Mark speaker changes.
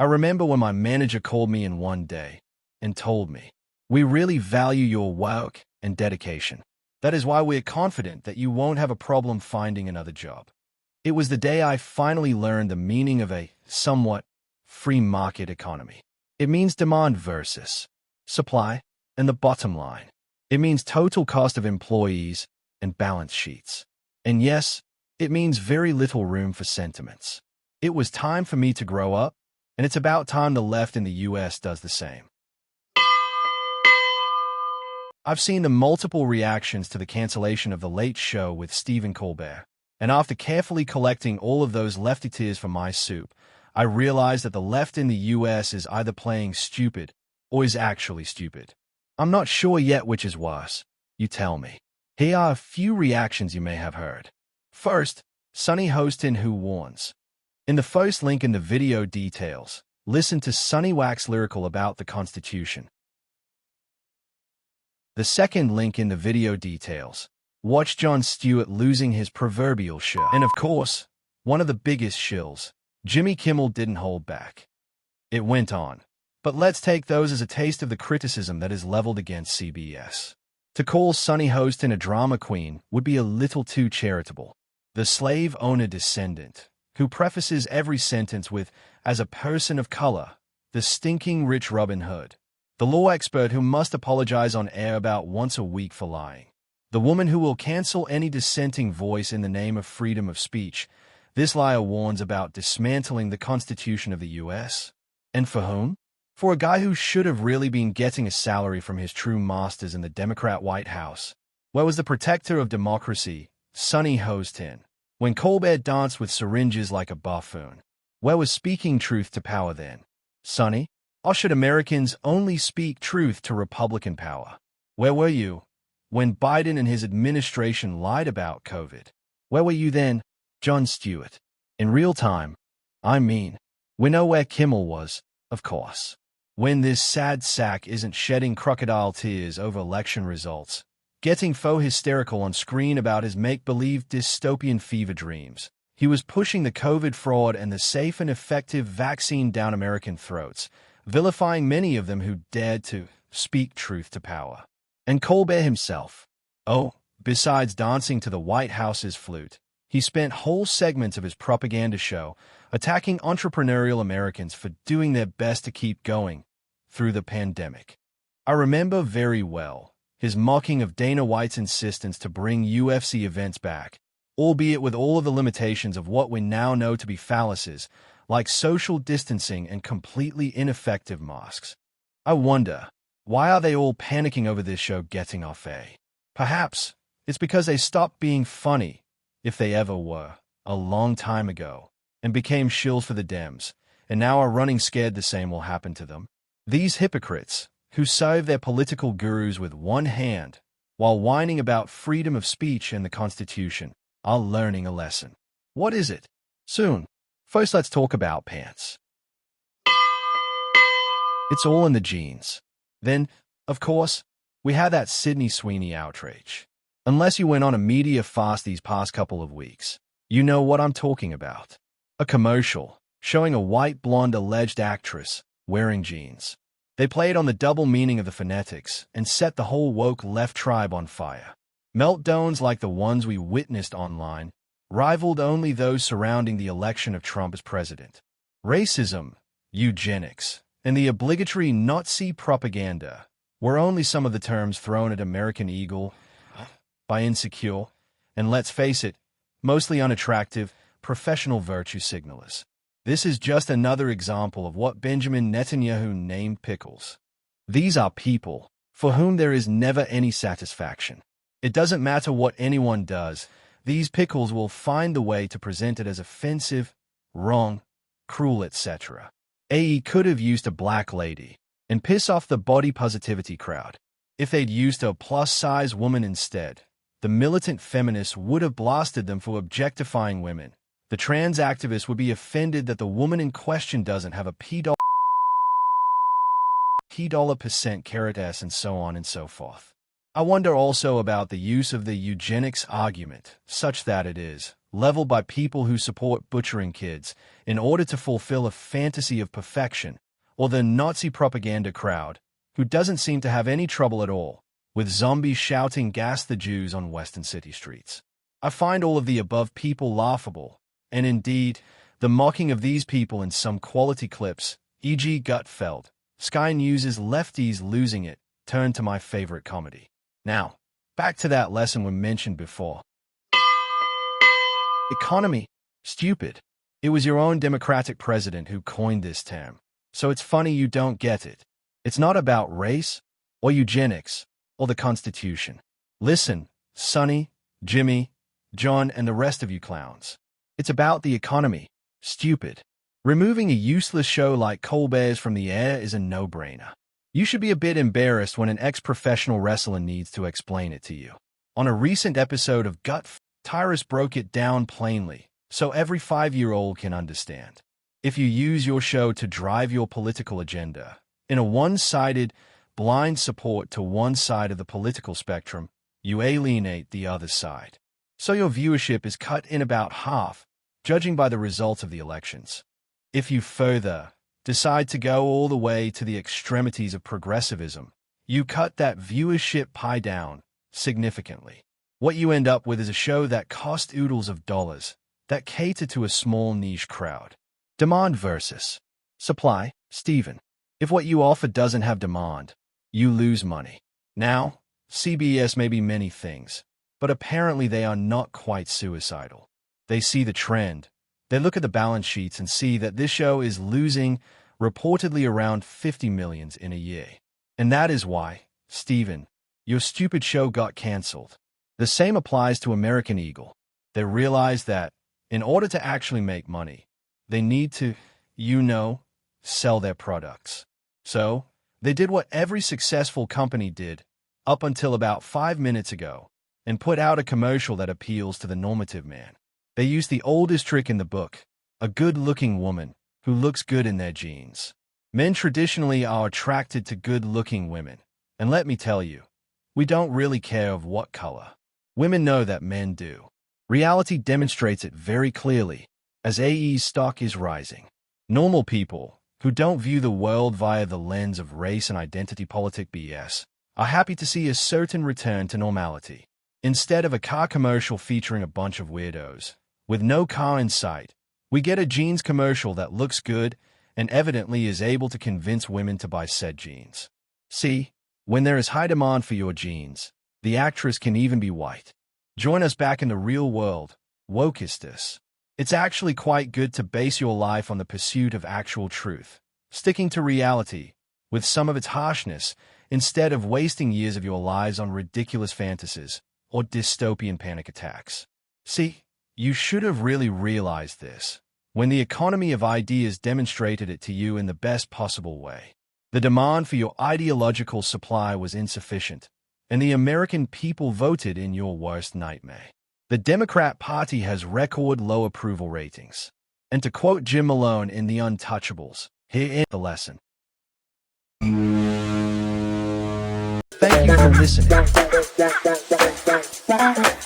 Speaker 1: I remember when my manager called me in one day and told me, "We really value your work and dedication. That is why we're confident that you won't have a problem finding another job." It was the day I finally learned the meaning of a somewhat free market economy. It means demand versus supply and the bottom line. It means total cost of employees and balance sheets. And yes, it means very little room for sentiments. It was time for me to grow up, and it's about time the left in the US does the same. I've seen the multiple reactions to the cancellation of The Late Show with Stephen Colbert, and after carefully collecting all of those lefty tears for my soup, I realized that the left in the US is either playing stupid or is actually stupid. I'm not sure yet which is worse. You tell me. Here are a few reactions you may have heard. First, Sunny Hostin, who warns. In the first link in the video details, listen to Sunny wax lyrical about the Constitution. The second link in the video details, watch Jon Stewart losing his proverbial shit. And of course, one of the biggest shills, Jimmy Kimmel, didn't hold back. It went on. But let's take those as a taste of the criticism that is leveled against CBS. To call Sunny Hostin a drama queen would be a little too charitable. The slave owner descendant, who prefaces every sentence with, "as a person of color," the stinking rich Robin Hood, the law expert who must apologize on air about once a week for lying, the woman who will cancel any dissenting voice in the name of freedom of speech. This liar warns about dismantling the Constitution of the US. And for whom? For a guy who should have really been getting a salary from his true masters in the Democrat White House. Where was the protector of democracy, Sunny Hostin, when Colbert danced with syringes like a buffoon? Where was speaking truth to power then? Sunny? Or should Americans only speak truth to Republican power? Where were you when Biden and his administration lied about COVID? Where were you then, Jon Stewart? In real time, I mean. We know where Kimmel was, of course. When this sad sack isn't shedding crocodile tears over election results, getting faux hysterical on screen about his make-believe dystopian fever dreams, he was pushing the COVID fraud and the safe and effective vaccine down American throats, vilifying many of them who dared to speak truth to power. And Colbert himself. Oh, besides dancing to the White House's flute, he spent whole segments of his propaganda show attacking entrepreneurial Americans for doing their best to keep going through the pandemic. I remember very well his mocking of Dana White's insistence to bring UFC events back, albeit with all of the limitations of what we now know to be fallacies, like social distancing and completely ineffective masks. I wonder, why are they all panicking over this show getting off air? Perhaps it's because they stopped being funny, if they ever were, a long time ago, and became shills for the Dems, and now are running scared the same will happen to them. These hypocrites, who serve their political gurus with one hand, while whining about freedom of speech and the Constitution, are learning a lesson. What is it? Soon. First, let's talk about pants. It's all in the genes. Then, of course, we had that Sydney Sweeney outrage. Unless you went on a media fast these past couple of weeks, you know what I'm talking about. A commercial showing a white blonde alleged actress wearing jeans. They played on the double meaning of the phonetics and set the whole woke left tribe on fire. Meltdowns like the ones we witnessed online rivaled only those surrounding the election of Trump as president. Racism, eugenics, and the obligatory Nazi propaganda were only some of the terms thrown at American Eagle by insecure, and let's face it, mostly unattractive, professional virtue signalers. This is just another example of what Benjamin Netanyahu named pickles. These are people for whom there is never any satisfaction. It doesn't matter what anyone does, these pickles will find the way to present it as offensive, wrong, cruel, etc. AE could have used a black lady and piss off the body positivity crowd. If they'd used a plus-size woman instead, the militant feminists would have blasted them for objectifying women. The trans activist would be offended that the woman in question doesn't have a $P% carat S and so on and so forth. I wonder also about the use of the eugenics argument, such that it is leveled by people who support butchering kids in order to fulfill a fantasy of perfection, or the Nazi propaganda crowd, who doesn't seem to have any trouble at all with zombies shouting "Gas the Jews" on Western city streets. I find all of the above people laughable, and indeed, the mocking of these people in some quality clips, e.g. Gutfeld, Sky News' lefties losing it, turn to my favorite comedy. Now, back to that lesson we mentioned before. Economy. Stupid. It was your own Democratic president who coined this term, so it's funny you don't get it. It's not about race, or eugenics, or the Constitution. Listen, Sonny, Jimmy, John, and the rest of you clowns. It's about the economy. Stupid. Removing a useless show like Colbert's from the air is a no-brainer. You should be a bit embarrassed when an ex-professional wrestler needs to explain it to you. On a recent episode of Tyrus broke it down plainly, so every 5-year-old can understand. If you use your show to drive your political agenda, in a one-sided, blind support to one side of the political spectrum, you alienate the other side. So your viewership is cut in about half, judging by the results of the elections. If you further decide to go all the way to the extremities of progressivism, you cut that viewership pie down significantly. What you end up with is a show that costs oodles of dollars, that cater to a small niche crowd. Demand versus supply. Stephen, if what you offer doesn't have demand, you lose money. Now, CBS may be many things, but apparently they are not quite suicidal. They see the trend. They look at the balance sheets and see that this show is losing reportedly around $50 million in a year. And that is why, Stephen, your stupid show got canceled. The same applies to American Eagle. They realize that, in order to actually make money, they need to, sell their products. So, they did what every successful company did, up until about 5 minutes ago, and put out a commercial that appeals to the normative man. They use the oldest trick in the book, a good-looking woman who looks good in their jeans. Men traditionally are attracted to good-looking women, and let me tell you, we don't really care of what color. Women know that men do. Reality demonstrates it very clearly, as AE's stock is rising. Normal people, who don't view the world via the lens of race and identity politic BS, are happy to see a certain return to normality. Instead of a car commercial featuring a bunch of weirdos, with no car in sight, we get a jeans commercial that looks good and evidently is able to convince women to buy said jeans. See, when there is high demand for your jeans, the actress can even be white. Join us back in the real world, wokistus. It's actually quite good to base your life on the pursuit of actual truth, sticking to reality, with some of its harshness, instead of wasting years of your lives on ridiculous fantasies or dystopian panic attacks. See, you should have really realized this when the economy of ideas demonstrated it to you in the best possible way. The demand for your ideological supply was insufficient, and the American people voted in your worst nightmare. The Democrat Party has record low approval ratings. And to quote Jim Malone in The Untouchables, here is the lesson. Thank you for listening.